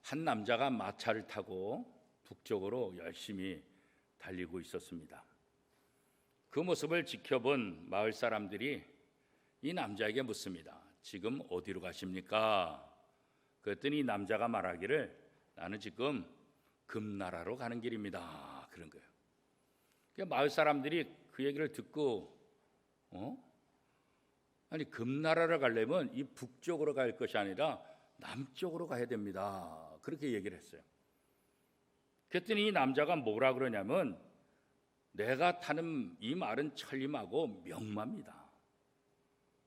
한 남자가 마차를 타고 북쪽으로 열심히 달리고 있었습니다. 그 모습을 지켜본 마을 사람들이 이 남자에게 묻습니다. 지금 어디로 가십니까? 그랬더니 이 남자가 말하기를 나는 지금 금나라로 가는 길입니다. 그런 거예요. 그러니까 마을 사람들이 그 얘기를 듣고 아니 금나라로 가려면 이 북쪽으로 갈 것이 아니라 남쪽으로 가야 됩니다. 그렇게 얘기를 했어요. 그랬더니 이 남자가 뭐라 그러냐면 내가 타는 이 말은 천림하고 명마입니다.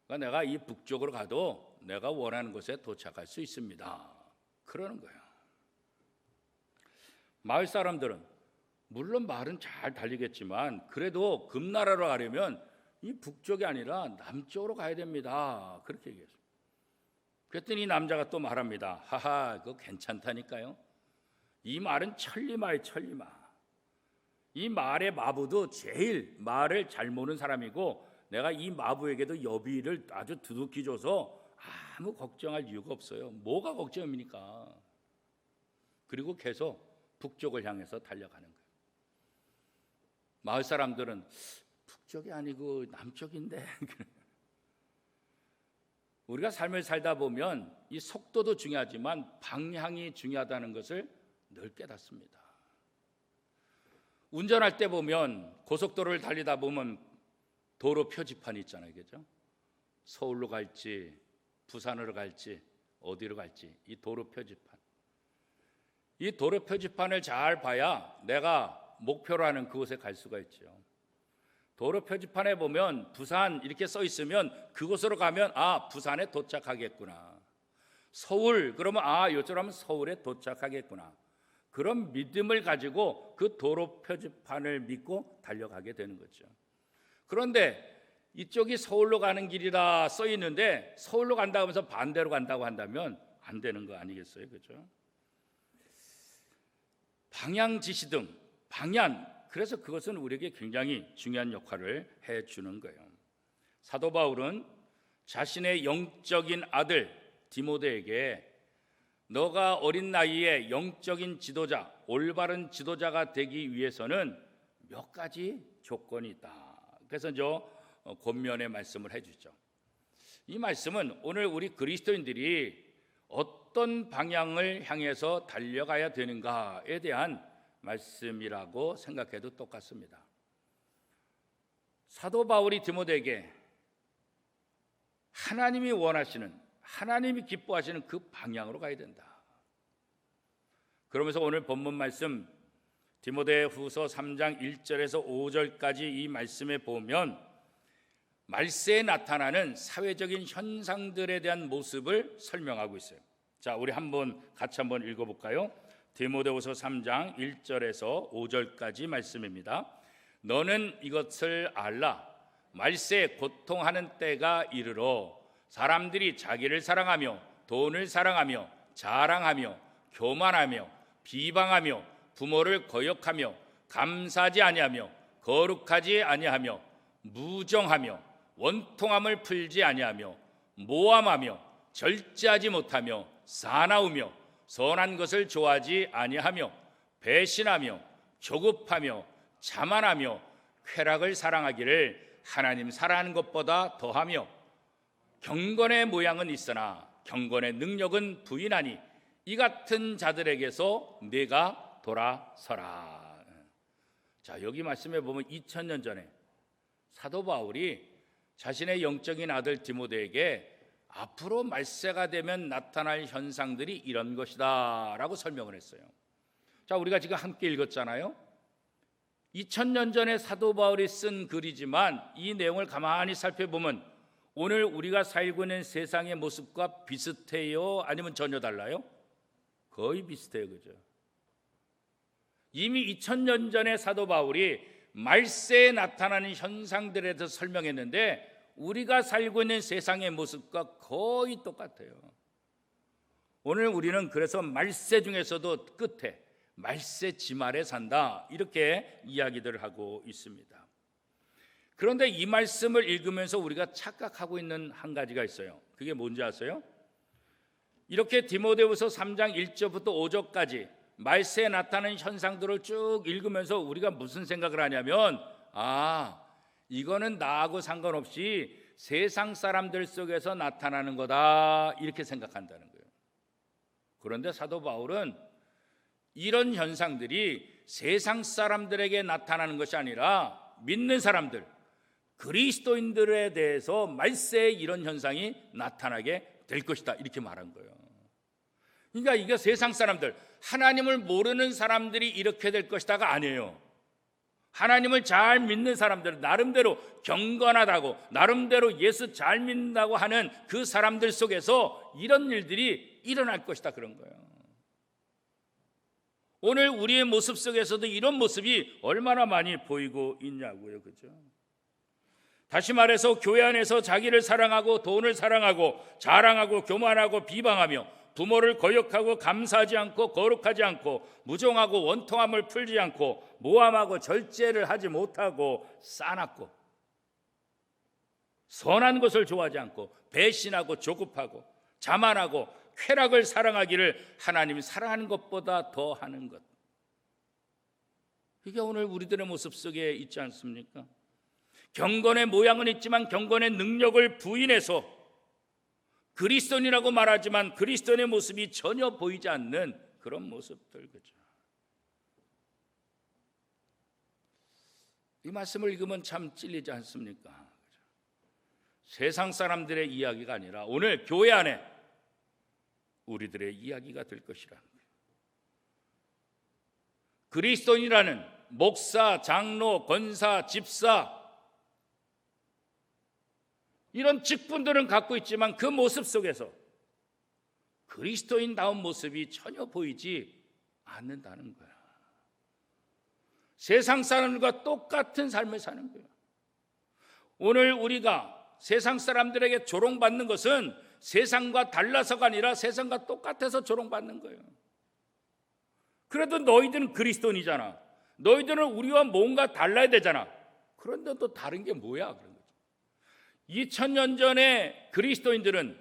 그러니까 내가 이 북쪽으로 가도 내가 원하는 곳에 도착할 수 있습니다. 그러는 거예요. 마을 사람들은 물론 말은 잘 달리겠지만 그래도 금나라로 가려면 이 북쪽이 아니라 남쪽으로 가야 됩니다. 그렇게 얘기했어요. 그랬더니 이 남자가 또 말합니다. 하하, 그거 괜찮다니까요. 이 말은 천리마예요, 천리마. 이 말의 마부도 제일 말을 잘 모르는 사람이고 내가 이 마부에게도 여비를 아주 두둑히 줘서 아무 걱정할 이유가 없어요. 뭐가 걱정입니까? 그리고 계속 북쪽을 향해서 달려가는 거예요. 마을 사람들은 북쪽이 아니고 남쪽인데 우리가 삶을 살다 보면 이 속도도 중요하지만 방향이 중요하다는 것을 늘 깨닫습니다. 운전할 때 보면 고속도로를 달리다 보면 도로 표지판이 있잖아요, 그죠? 서울로 갈지 부산으로 갈지 어디로 갈지 이 도로 표지판. 이 도로 표지판을 잘 봐야 내가 목표로 하는 그곳에 갈 수가 있죠. 도로 표지판에 보면 부산 이렇게 써 있으면 그곳으로 가면 부산에 도착하겠구나. 서울 그러면 요쪽으로 하면 서울에 도착하겠구나. 그런 믿음을 가지고 그 도로 표지판을 믿고 달려가게 되는 거죠. 그런데 이쪽이 서울로 가는 길이라 써 있는데 서울로 간다고 하면서 반대로 간다고 한다면 안 되는 거 아니겠어요? 그렇죠? 방향 지시등, 방향, 그래서 그것은 우리에게 굉장히 중요한 역할을 해주는 거예요. 사도 바울은 자신의 영적인 아들 디모데에게 너가 어린 나이에 영적인 지도자, 올바른 지도자가 되기 위해서는 몇 가지 조건이 있다. 그래서 권면의 말씀을 해주죠. 이 말씀은 오늘 우리 그리스도인들이 어떤 방향을 향해서 달려가야 되는가에 대한 말씀이라고 생각해도 똑같습니다. 사도 바울이 디모데에게 하나님이 원하시는, 하나님이 기뻐하시는 그 방향으로 가야 된다. 그러면서 오늘 본문 말씀 디모데 후서 3장 1절에서 5절까지 이 말씀에 보면 말세에 나타나는 사회적인 현상들에 대한 모습을 설명하고 있어요. 자, 우리 같이 한번 읽어볼까요? 디모데후서 3장 1절에서 5절까지 말씀입니다. 너는 이것을 알라. 말세에 고통하는 때가 이르러 사람들이 자기를 사랑하며 돈을 사랑하며 자랑하며 교만하며 비방하며 부모를 거역하며 감사하지 아니하며 거룩하지 아니하며 무정하며 원통함을 풀지 아니하며 모함하며 절제하지 못하며 사나우며 선한 것을 좋아하지 아니하며 배신하며 조급하며 자만하며 쾌락을 사랑하기를 하나님 사랑하는 것보다 더하며 경건의 모양은 있으나 경건의 능력은 부인하니 이 같은 자들에게서 네가 돌아서라. 자, 여기 말씀해 보면 2000년 전에 사도 바울이 자신의 영적인 아들 디모데에게 앞으로 말세가 되면 나타날 현상들이 이런 것이다 라고 설명을 했어요. 자, 우리가 지금 함께 읽었잖아요. 2000년 전에 사도 바울이 쓴 글이지만 이 내용을 가만히 살펴보면 오늘 우리가 살고 있는 세상의 모습과 비슷해요? 아니면 전혀 달라요? 거의 비슷해요. 그죠? 이미 2000년 전에 사도 바울이 말세에 나타나는 현상들에 대해서 설명했는데 우리가 살고 있는 세상의 모습과 거의 똑같아요. 오늘 우리는 그래서 말세 중에서도 끝에 말세 지말에 산다 이렇게 이야기들을 하고 있습니다. 그런데 이 말씀을 읽으면서 우리가 착각하고 있는 한 가지가 있어요. 그게 뭔지 아세요? 이렇게 디모데후서 3장 1절부터 5절까지 말세에 나타나는 현상들을 쭉 읽으면서 우리가 무슨 생각을 하냐면, 이거는 나하고 상관없이 세상 사람들 속에서 나타나는 거다, 이렇게 생각한다는 거예요. 그런데 사도 바울은 이런 현상들이 세상 사람들에게 나타나는 것이 아니라 믿는 사람들, 그리스도인들에 대해서 말세에 이런 현상이 나타나게 될 것이다, 이렇게 말한 거예요. 그러니까 이게 세상 사람들, 하나님을 모르는 사람들이 이렇게 될 것이다가 아니에요. 하나님을 잘 믿는 사람들, 나름대로 경건하다고, 나름대로 예수 잘 믿는다고 하는 그 사람들 속에서 이런 일들이 일어날 것이다, 그런 거예요. 오늘 우리의 모습 속에서도 이런 모습이 얼마나 많이 보이고 있냐고요, 그죠? 다시 말해서 교회 안에서 자기를 사랑하고 돈을 사랑하고 자랑하고 교만하고 비방하며 부모를 거역하고 감사하지 않고 거룩하지 않고 무정하고 원통함을 풀지 않고 모함하고 절제를 하지 못하고 싸납고 선한 것을 좋아하지 않고 배신하고 조급하고 자만하고 쾌락을 사랑하기를 하나님이 사랑하는 것보다 더 하는 것. 이게 오늘 우리들의 모습 속에 있지 않습니까? 경건의 모양은 있지만 경건의 능력을 부인해서 그리스도인이라고 말하지만 그리스도인의 모습이 전혀 보이지 않는 그런 모습들, 그죠? 이 말씀을 읽으면 참 찔리지 않습니까? 그죠? 세상 사람들의 이야기가 아니라 오늘 교회 안에 우리들의 이야기가 될 것이라는 거예요. 그리스도인이라는 목사, 장로, 권사, 집사, 이런 직분들은 갖고 있지만 그 모습 속에서 그리스도인다운 모습이 전혀 보이지 않는다는 거야. 세상 사람들과 똑같은 삶을 사는 거야. 오늘 우리가 세상 사람들에게 조롱받는 것은 세상과 달라서가 아니라 세상과 똑같아서 조롱받는 거예요. 그래도 너희들은 그리스도인이잖아. 너희들은 우리와 뭔가 달라야 되잖아. 그런데 또 다른 게 뭐야? 2000년 전에 그리스도인들은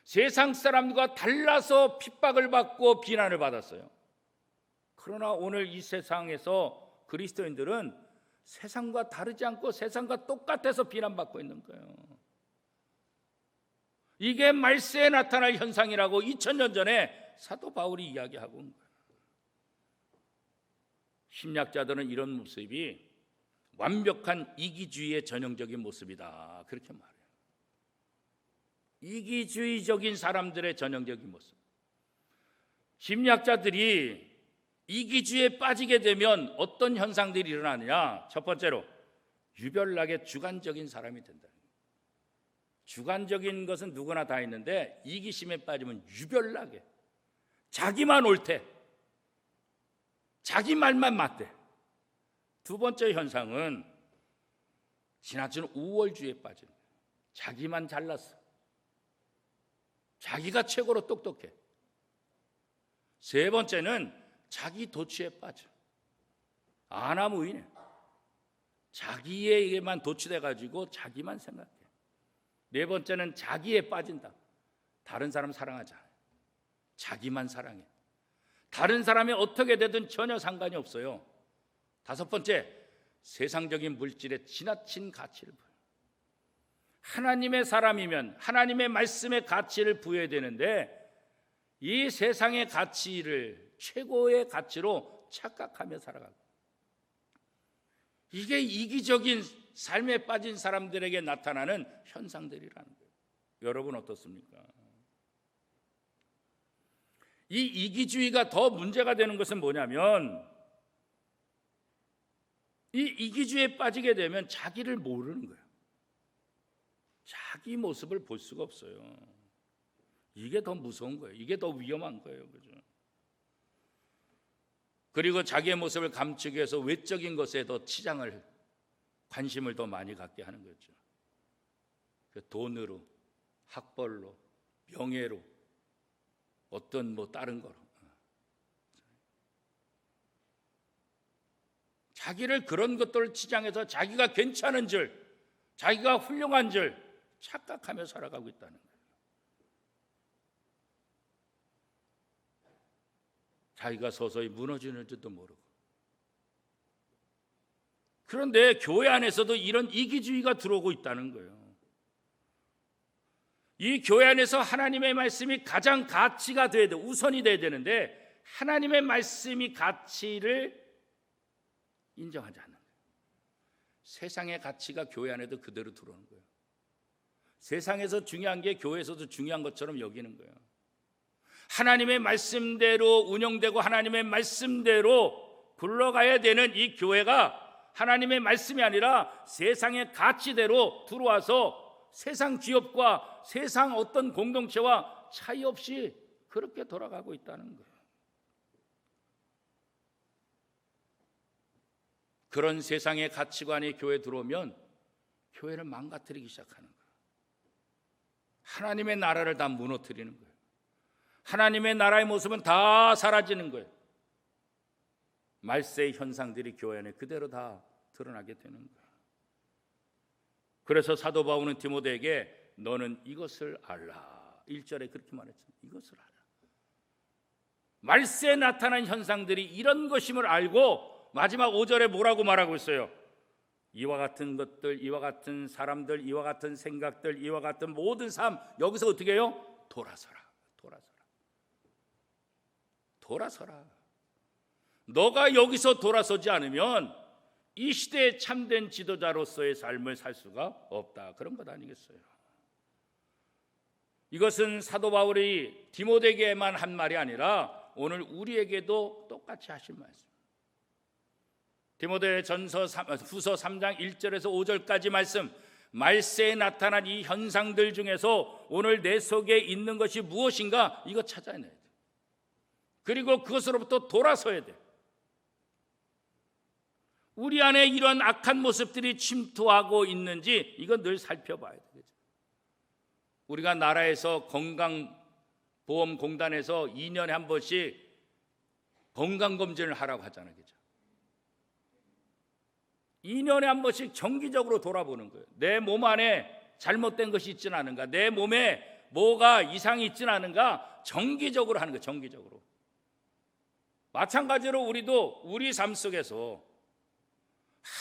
세상 사람과 달라서 핍박을 받고 비난을 받았어요. 그러나 오늘 이 세상에서 그리스도인들은 세상과 다르지 않고 세상과 똑같아서 비난받고 있는 거예요. 이게 말세에 나타날 현상이라고 2000년 전에 사도 바울이 이야기하고 온 거예요. 심리학자들은 이런 모습이 완벽한 이기주의의 전형적인 모습이다, 그렇게 말해요. 이기주의적인 사람들의 전형적인 모습. 심리학자들이 이기주의에 빠지게 되면 어떤 현상들이 일어나느냐? 첫 번째로 유별나게 주관적인 사람이 된다. 주관적인 것은 누구나 다 있는데 이기심에 빠지면 유별나게 자기만 옳대, 자기 말만 맞대. 두 번째 현상은 지나치는 우월주의에 빠지는 거예요. 자기만 잘났어, 자기가 최고로 똑똑해. 세 번째는 자기 도취에 빠져, 아나무인해. 자기에게만 도취돼가지고 자기만 생각해. 네 번째는 자기에 빠진다. 다른 사람 사랑하지 않아요. 자기만 사랑해. 다른 사람이 어떻게 되든 전혀 상관이 없어요. 다섯 번째, 세상적인 물질에 지나친 가치를 부여해요. 하나님의 사람이면 하나님의 말씀에 가치를 부여해야 되는데 이 세상의 가치를 최고의 가치로 착각하며 살아가고, 이게 이기적인 삶에 빠진 사람들에게 나타나는 현상들이라는 거예요. 여러분 어떻습니까? 이 이기주의가 더 문제가 되는 것은 뭐냐면, 이 이기주의에 빠지게 되면 자기를 모르는 거예요. 자기 모습을 볼 수가 없어요. 이게 더 무서운 거예요. 이게 더 위험한 거예요. 그죠? 그리고 자기의 모습을 감추기 위해서 외적인 것에 더 치장을, 관심을 더 많이 갖게 하는 거죠. 돈으로, 학벌로, 명예로, 어떤 다른 거로. 자기를 그런 것들을 치장해서 자기가 괜찮은 줄, 자기가 훌륭한 줄 착각하며 살아가고 있다는 거예요. 자기가 서서히 무너지는지도 모르고. 그런데 교회 안에서도 이런 이기주의가 들어오고 있다는 거예요. 이 교회 안에서 하나님의 말씀이 가장 가치가 돼야 돼, 우선이 돼야 되는데 하나님의 말씀이 가치를 인정하지 않는 거예요. 세상의 가치가 교회 안에도 그대로 들어오는 거예요. 세상에서 중요한 게 교회에서도 중요한 것처럼 여기는 거예요. 하나님의 말씀대로 운영되고 하나님의 말씀대로 굴러가야 되는 이 교회가 하나님의 말씀이 아니라 세상의 가치대로 들어와서 세상 기업과 세상 어떤 공동체와 차이 없이 그렇게 돌아가고 있다는 거예요. 그런 세상의 가치관이 교회에 들어오면 교회를 망가뜨리기 시작하는 거예요. 하나님의 나라를 다 무너뜨리는 거예요. 하나님의 나라의 모습은 다 사라지는 거예요. 말세의 현상들이 교회 안에 그대로 다 드러나게 되는 거예요. 그래서 사도 바울은 디모데에게 너는 이것을 알라. 1절에 그렇게 말했습니다. 이것을 알라. 말세에 나타난 현상들이 이런 것임을 알고 마지막 5절에 뭐라고 말하고 있어요? 이와 같은 것들, 이와 같은 사람들, 이와 같은 생각들, 이와 같은 모든 삶, 여기서 어떻게 해요? 돌아서라. 돌아서라. 너가 여기서 돌아서지 않으면 이 시대의 참된 지도자로서의 삶을 살 수가 없다. 그런 것 아니겠어요? 이것은 사도 바울이 디모데에게만 한 말이 아니라 오늘 우리에게도 똑같이 하신 말씀. 디모데전서 후서 3장 1절에서 5절까지 말씀, 말세에 나타난 이 현상들 중에서 오늘 내 속에 있는 것이 무엇인가 이거 찾아내야 돼. 그리고 그것으로부터 돌아서야 돼. 우리 안에 이런 악한 모습들이 침투하고 있는지 이건 늘 살펴봐야 되겠죠. 우리가 나라에서 건강보험공단에서 2년에 한 번씩 건강검진을 하라고 하잖아요. 그죠? 2년에 한 번씩 정기적으로 돌아보는 거예요. 내 몸 안에 잘못된 것이 있지는 않은가, 내 몸에 뭐가 이상이 있지는 않은가 정기적으로 하는 거예요. 정기적으로. 마찬가지로 우리도 우리 삶 속에서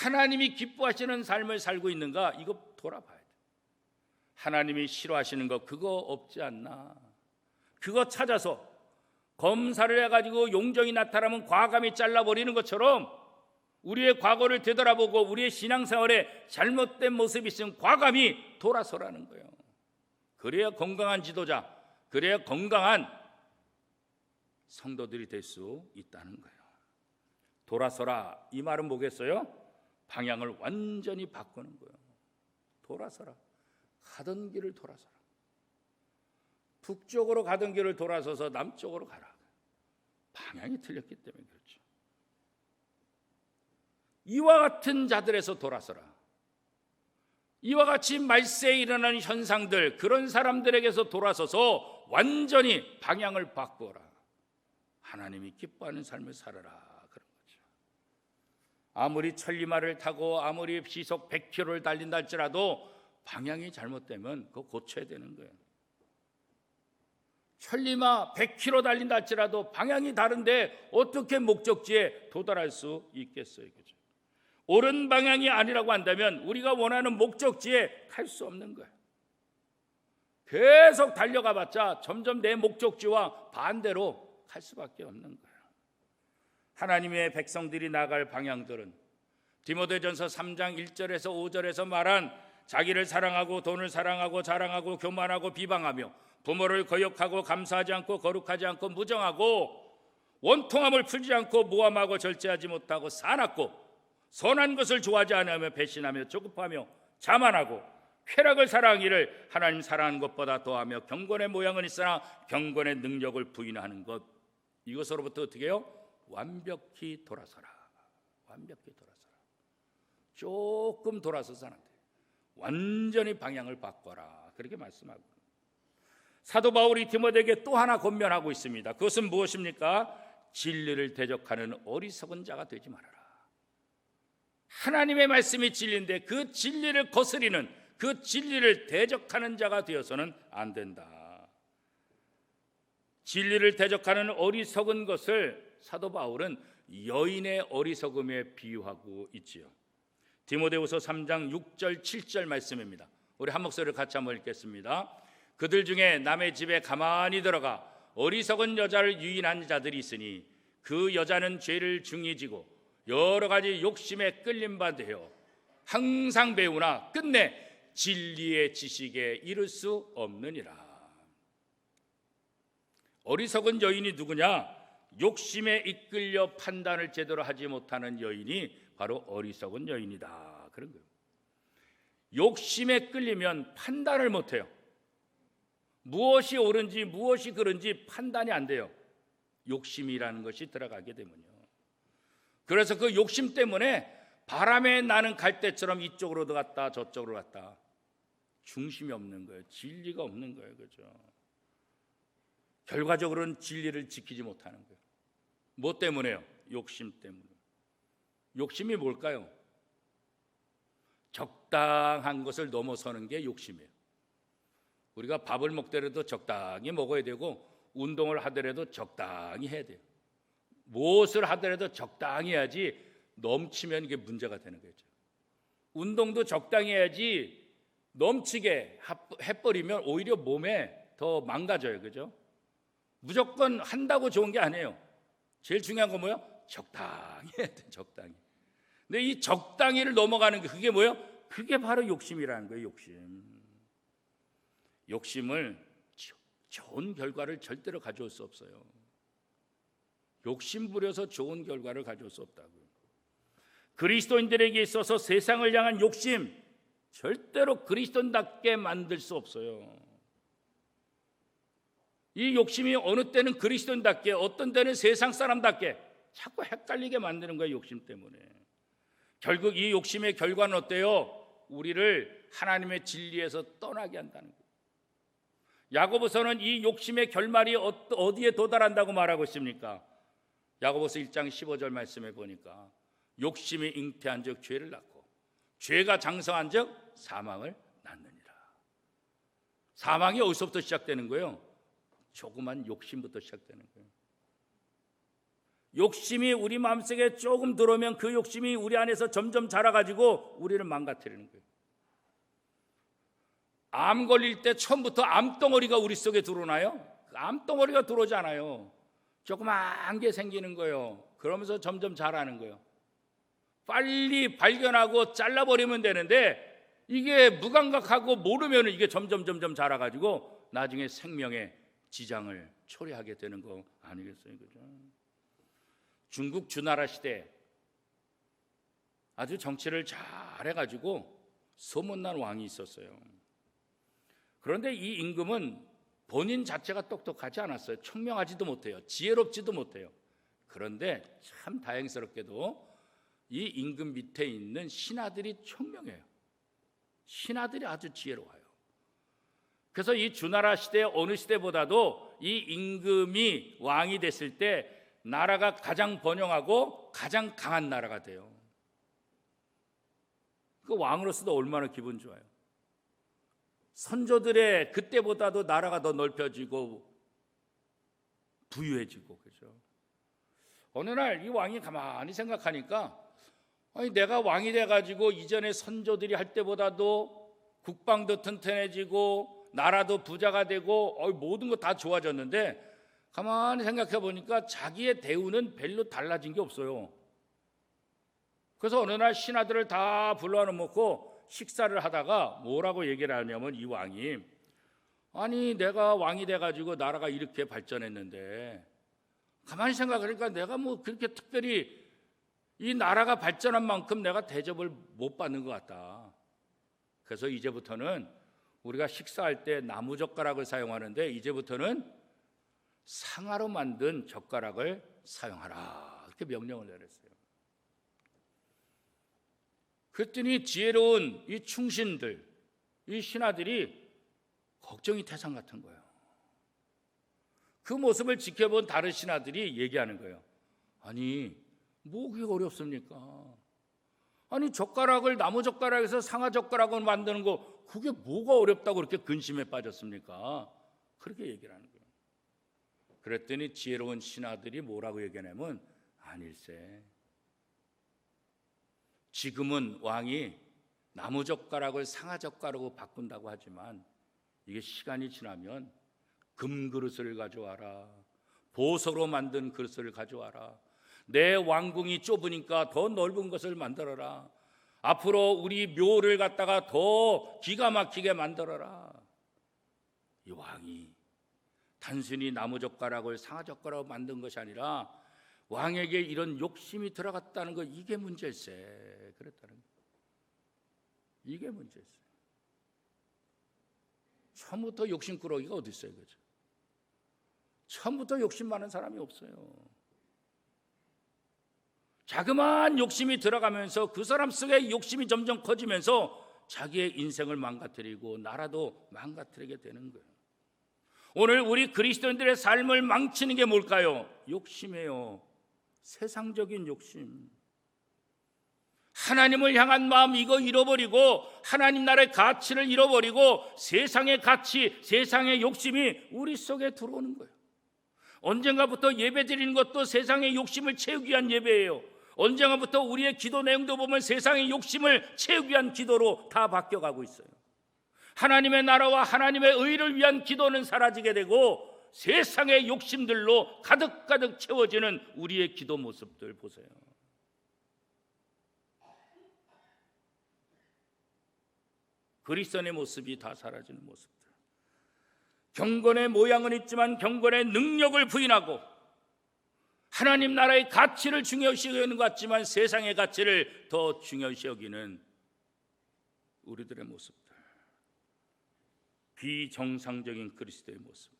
하나님이 기뻐하시는 삶을 살고 있는가 이거 돌아봐야 돼. 하나님이 싫어하시는 거 그거 없지 않나, 그거 찾아서 검사를 해가지고 용정이 나타나면 과감히 잘라버리는 것처럼 우리의 과거를 되돌아보고 우리의 신앙생활에 잘못된 모습이 있으면 과감히 돌아서라는 거예요. 그래야 건강한 지도자, 그래야 건강한 성도들이 될 수 있다는 거예요. 돌아서라, 이 말은 뭐겠어요? 방향을 완전히 바꾸는 거예요. 돌아서라. 가던 길을 돌아서라. 북쪽으로 가던 길을 돌아서서 남쪽으로 가라. 방향이 틀렸기 때문에 그렇죠. 이와 같은 자들에서 돌아서라. 이와 같이 말세에 일어나는 현상들, 그런 사람들에게서 돌아서서 완전히 방향을 바꾸어라. 하나님이 기뻐하는 삶을 살아라. 그런 거죠. 아무리 천리마를 타고 아무리 시속 100km를 달린다 할지라도 방향이 잘못되면 그거 고쳐야 되는 거예요. 천리마 100km 달린다 할지라도 방향이 다른데 어떻게 목적지에 도달할 수 있겠어요? 그죠? 옳은 방향이 아니라고 한다면 우리가 원하는 목적지에 갈 수 없는 거예요. 계속 달려가봤자 점점 내 목적지와 반대로 갈 수밖에 없는 거예요. 하나님의 백성들이 나갈 방향들은 디모데전서 3장 1절에서 5절에서 말한 자기를 사랑하고 돈을 사랑하고 자랑하고 교만하고 비방하며 부모를 거역하고 감사하지 않고 거룩하지 않고 무정하고 원통함을 풀지 않고 모함하고 절제하지 못하고 사납고 선한 것을 좋아하지 않으며 배신하며 조급하며 자만하고 쾌락을 사랑하기를 하나님 사랑하는 것보다 더하며 경건의 모양은 있으나 경건의 능력을 부인하는 것, 이것으로부터 어떻게 해요? 완벽히 돌아서라. 완벽히 돌아서라. 조금 돌아서서 안 돼. 완전히 방향을 바꿔라. 그렇게 말씀하고, 사도 바울이 디모데에게 또 하나 권면하고 있습니다. 그것은 무엇입니까? 진리를 대적하는 어리석은 자가 되지 말아라. 하나님의 말씀이 진리인데 그 진리를 거스리는, 그 진리를 대적하는 자가 되어서는 안 된다. 진리를 대적하는 어리석은 것을 사도 바울은 여인의 어리석음에 비유하고 있지요. 디모데후서 3장 6절 7절 말씀입니다. 우리 한 목소리를 같이 한번 읽겠습니다. 그들 중에 남의 집에 가만히 들어가 어리석은 여자를 유인한 자들이 있으니 그 여자는 죄를 중히 지고 여러 가지 욕심에 끌림 바 되어 항상 배우나 끝내 진리의 지식에 이를 수 없느니라. 어리석은 여인이 누구냐? 욕심에 이끌려 판단을 제대로 하지 못하는 여인이 바로 어리석은 여인이다, 그런 거예요. 욕심에 끌리면 판단을 못해요. 무엇이 옳은지 무엇이 그른지 판단이 안 돼요. 욕심이라는 것이 들어가게 되면요. 그래서 그 욕심 때문에 바람에 나는 갈대처럼 이쪽으로 갔다 저쪽으로 갔다, 중심이 없는 거예요. 진리가 없는 거예요. 그죠? 결과적으로는 진리를 지키지 못하는 거예요. 뭐 때문에요? 욕심 때문에. 욕심이 뭘까요? 적당한 것을 넘어서는 게 욕심이에요. 우리가 밥을 먹더라도 적당히 먹어야 되고, 운동을 하더라도 적당히 해야 돼요. 무엇을 하더라도 적당히 해야지 넘치면 이게 문제가 되는 거죠. 운동도 적당히 해야지 넘치게 해버리면 오히려 몸에 더 망가져요. 그죠? 무조건 한다고 좋은 게 아니에요. 제일 중요한 건 뭐예요? 적당히 해야 돼, 적당히. 근데 이 적당히를 넘어가는 게 그게 뭐예요? 그게 바로 욕심이라는 거예요. 욕심을 좋은 결과를 절대로 가져올 수 없어요. 욕심 부려서 좋은 결과를 가져올 수 없다고요. 그리스도인들에게 있어서 세상을 향한 욕심, 절대로 그리스도인답게 만들 수 없어요. 이 욕심이 어느 때는 그리스도인답게, 어떤 때는 세상 사람답게 자꾸 헷갈리게 만드는 거예요. 욕심 때문에. 결국 이 욕심의 결과는 어때요? 우리를 하나님의 진리에서 떠나게 한다는 거예요. 야고보서는 이 욕심의 결말이 어디에 도달한다고 말하고 있습니까? 야고보서 1장 15절 말씀에 보니까 욕심이 잉태한 즉 죄를 낳고 죄가 장성한 즉 사망을 낳느니라. 사망이 어디서부터 시작되는 거예요? 조그만 욕심부터 시작되는 거예요. 욕심이 우리 마음속에 조금 들어오면 그 욕심이 우리 안에서 점점 자라가지고 우리를 망가뜨리는 거예요. 암 걸릴 때 처음부터 암덩어리가 우리 속에 들어오나요? 암덩어리가 들어오지 않아요. 조그만 게 생기는 거예요. 그러면서 점점 자라는 거예요. 빨리 발견하고 잘라버리면 되는데 이게 무감각하고 모르면 이게 점점 자라가지고 나중에 생명에 지장을 초래하게 되는 거 아니겠어요? 그죠? 중국 주나라 시대 아주 정치를 잘해가지고 소문난 왕이 있었어요. 그런데 이 임금은 본인 자체가 똑똑하지 않았어요. 총명하지도 못해요. 지혜롭지도 못해요. 그런데 참 다행스럽게도 이 임금 밑에 있는 신하들이 총명해요. 신하들이 아주 지혜로워요. 그래서 이 주나라 시대 어느 시대보다도 이 임금이 왕이 됐을 때 나라가 가장 번영하고 가장 강한 나라가 돼요. 그 왕으로서도 얼마나 기분 좋아요. 선조들의 그때보다도 나라가 더 넓혀지고 부유해지고. 그죠? 어느 날 이 왕이 가만히 생각하니까 아니 내가 왕이 돼가지고 이전에 선조들이 할 때보다도 국방도 튼튼해지고 나라도 부자가 되고 모든 거 다 좋아졌는데 가만히 생각해 보니까 자기의 대우는 별로 달라진 게 없어요. 그래서 어느 날 신하들을 다 불러놓고 식사를 하다가 뭐라고 얘기를 하냐면 이 왕이 아니 내가 왕이 돼가지고 나라가 이렇게 발전했는데 가만히 생각하니까 내가 뭐 그렇게 특별히 이 나라가 발전한 만큼 내가 대접을 못 받는 것 같다. 그래서 이제부터는 우리가 식사할 때 나무 젓가락을 사용하는데 이제부터는 상아로 만든 젓가락을 사용하라. 이렇게 명령을 내렸어요. 그랬더니 지혜로운 이 충신들, 이 신하들이 걱정이 태산 같은 거예요. 그 모습을 지켜본 다른 신하들이 얘기하는 거예요. 아니 뭐 그게 어렵습니까? 아니 젓가락을 나무 젓가락에서 상아 젓가락을 만드는 거 그게 뭐가 어렵다고 그렇게 근심에 빠졌습니까? 그렇게 얘기를 하는 거예요. 그랬더니 지혜로운 신하들이 뭐라고 얘기하냐면 아닐세. 지금은 왕이 나무젓가락을 상아젓가락으로 바꾼다고 하지만 이게 시간이 지나면 금그릇을 가져와라, 보석으로 만든 그릇을 가져와라, 내 왕궁이 좁으니까 더 넓은 것을 만들어라, 앞으로 우리 묘를 갖다가 더 기가 막히게 만들어라. 이 왕이 단순히 나무젓가락을 상아젓가락으로 만든 것이 아니라 왕에게 이런 욕심이 들어갔다는 거, 이게 문제일세. 그랬다는 거. 이게 문제일세. 처음부터 욕심꾸러기가 어디 있어요, 그죠? 처음부터 욕심 많은 사람이 없어요. 자그마한 욕심이 들어가면서 그 사람 속에 욕심이 점점 커지면서 자기의 인생을 망가뜨리고 나라도 망가뜨리게 되는 거예요. 오늘 우리 그리스도인들의 삶을 망치는 게 뭘까요? 욕심이에요. 세상적인 욕심. 하나님을 향한 마음, 이거 잃어버리고 하나님 나라의 가치를 잃어버리고 세상의 가치, 세상의 욕심이 우리 속에 들어오는 거예요. 언젠가부터 예배 드리는 것도 세상의 욕심을 채우기 위한 예배예요. 언젠가부터 우리의 기도 내용도 보면 세상의 욕심을 채우기 위한 기도로 다 바뀌어가고 있어요. 하나님의 나라와 하나님의 의를 위한 기도는 사라지게 되고 세상의 욕심들로 가득가득 채워지는 우리의 기도 모습들 보세요. 그리스도의 모습이 다 사라지는 모습들. 경건의 모양은 있지만 경건의 능력을 부인하고 하나님 나라의 가치를 중요시 여기는 것 같지만 세상의 가치를 더 중요시 여기는 우리들의 모습들. 비정상적인 그리스도의 모습.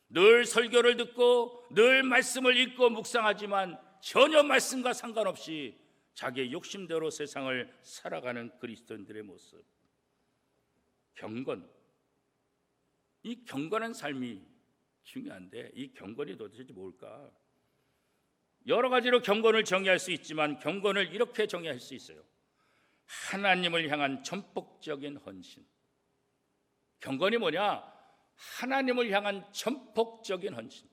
늘 설교를 듣고 늘 말씀을 읽고 묵상하지만 전혀 말씀과 상관없이 자기의 욕심대로 세상을 살아가는 그리스도인들의 모습. 경건. 이 경건한 삶이 중요한데 이 경건이 도대체 뭘까? 여러 가지로 경건을 정의할 수 있지만 경건을 이렇게 정의할 수 있어요. 하나님을 향한 전폭적인 헌신. 경건이 뭐냐? 하나님을 향한 전폭적인 헌신.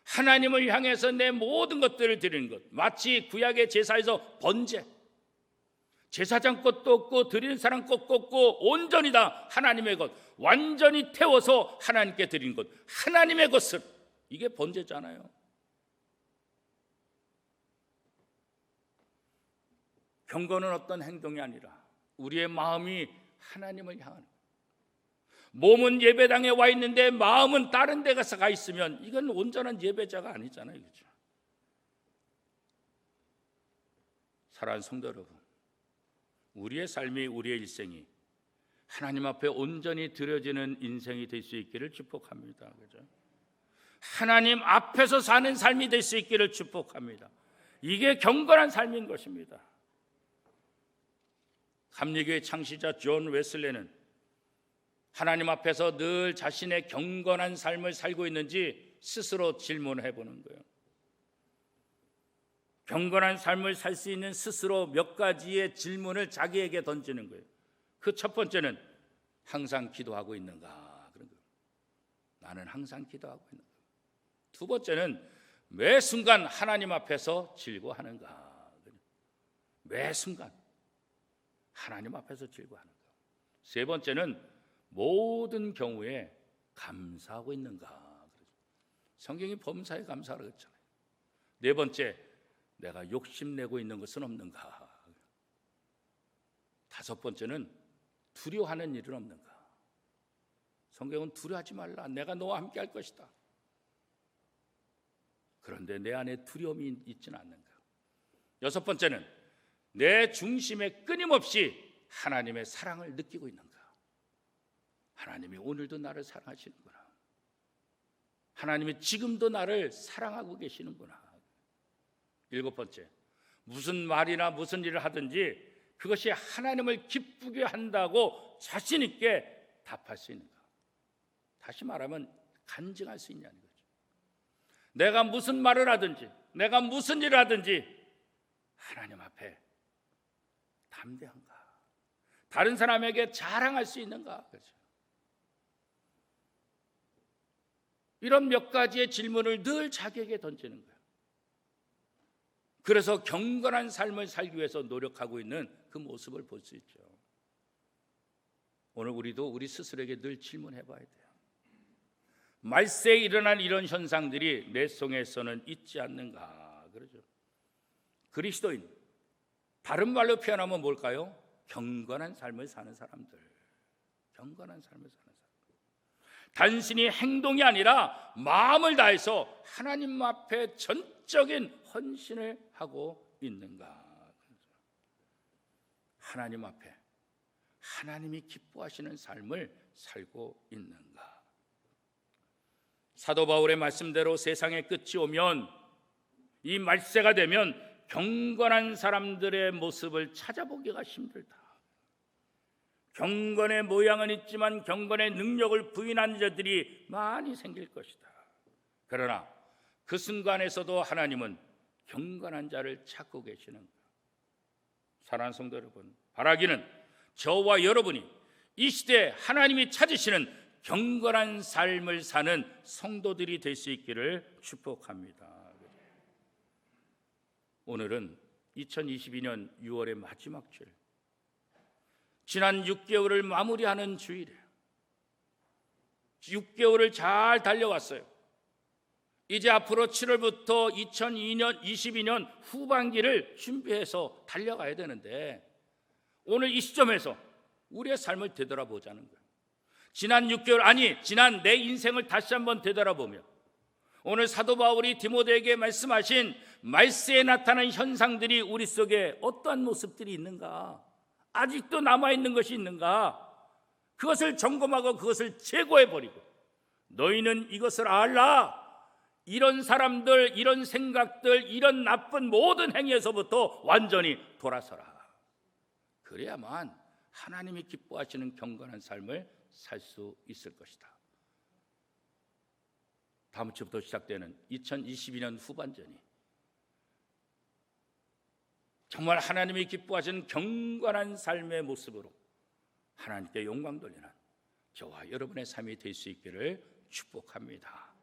하나님을 향해서 내 모든 것들을 드리는 것. 마치 구약의 제사에서 번제. 제사장 것도 없고 드리는 사람 것도 없고 온전히 다 하나님의 것. 완전히 태워서 하나님께 드리는 것. 하나님의 것을. 이게 번제잖아요. 경건은 어떤 행동이 아니라 우리의 마음이 하나님을 향하는, 몸은 예배당에 와 있는데 마음은 다른 데 가서 가 있으면 이건 온전한 예배자가 아니잖아요, 그렇죠? 사랑하는 성도 여러분, 우리의 삶이, 우리의 일생이 하나님 앞에 온전히 드려지는 인생이 될 수 있기를 축복합니다, 그렇죠? 하나님 앞에서 사는 삶이 될 수 있기를 축복합니다. 이게 경건한 삶인 것입니다. 감리교의 창시자 존 웨슬레는 하나님 앞에서 늘 자신의 경건한 삶을 살고 있는지 스스로 질문해 보는 거예요. 경건한 삶을 살 수 있는 스스로 몇 가지의 질문을 자기에게 던지는 거예요. 그 첫 번째는 항상 기도하고 있는가? 그런 거예요. 나는 항상 기도하고 있는가? 두 번째는 매 순간 하나님 앞에서 즐거워하는가? 매 순간 하나님 앞에서 즐거워하는가? 세 번째는 모든 경우에 감사하고 있는가? 성경이 범사에 감사하라고 했잖아요. 네 번째, 내가 욕심내고 있는 것은 없는가? 다섯 번째는 두려워하는 일은 없는가? 성경은 두려워하지 말라. 내가 너와 함께 할 것이다. 그런데 내 안에 두려움이 있지는 않는가? 여섯 번째는 내 중심에 끊임없이 하나님의 사랑을 느끼고 있는가? 하나님이 오늘도 나를 사랑하시는구나. 하나님이 지금도 나를 사랑하고 계시는구나. 일곱 번째, 무슨 말이나 무슨 일을 하든지 그것이 하나님을 기쁘게 한다고 자신 있게 답할 수 있는가? 다시 말하면 간증할 수 있냐는 거죠. 내가 무슨 말을 하든지 내가 무슨 일을 하든지 하나님 앞에 담대한가? 다른 사람에게 자랑할 수 있는가? 그렇죠. 이런 몇 가지의 질문을 늘 자기에게 던지는 거예요. 그래서 경건한 삶을 살기 위해서 노력하고 있는 그 모습을 볼 수 있죠. 오늘 우리도 우리 스스로에게 늘 질문해 봐야 돼요. 말세에 일어난 이런 현상들이 내 속에서는 있지 않는가? 그러죠. 그리스도인, 다른 말로 표현하면 뭘까요? 경건한 삶을 사는 사람들. 경건한 삶을 사는 사람들. 단순히 행동이 아니라 마음을 다해서 하나님 앞에 전적인 헌신을 하고 있는가? 하나님 앞에 하나님이 기뻐하시는 삶을 살고 있는가? 사도 바울의 말씀대로 세상의 끝이 오면, 이 말세가 되면 경건한 사람들의 모습을 찾아보기가 힘들다. 경건의 모양은 있지만 경건의 능력을 부인한 자들이 많이 생길 것이다. 그러나 그 순간에서도 하나님은 경건한 자를 찾고 계시는 거예요. 사랑하는 성도 여러분, 바라기는 저와 여러분이 이 시대에 하나님이 찾으시는 경건한 삶을 사는 성도들이 될 수 있기를 축복합니다. 오늘은 2022년 6월의 마지막 주일, 지난 6개월을 마무리하는 주일이에요. 6개월을 잘 달려왔어요. 이제 앞으로 7월부터 2022년 후반기를 준비해서 달려가야 되는데, 오늘 이 시점에서 우리의 삶을 되돌아보자는 거예요. 지난 6개월, 지난 내 인생을 다시 한번 되돌아보며 오늘 사도 바울이 디모데에게 말씀하신 말세에 나타난 현상들이 우리 속에 어떠한 모습들이 있는가, 아직도 남아있는 것이 있는가, 그것을 점검하고 그것을 제거해버리고, 너희는 이것을 알라, 이런 사람들, 이런 생각들, 이런 나쁜 모든 행위에서부터 완전히 돌아서라. 그래야만 하나님이 기뻐하시는 경건한 삶을 살 수 있을 것이다. 다음 주부터 시작되는 2022년 후반전이 정말 하나님이 기뻐하시는 경건한 삶의 모습으로 하나님께 영광 돌리는 저와 여러분의 삶이 될 수 있기를 축복합니다.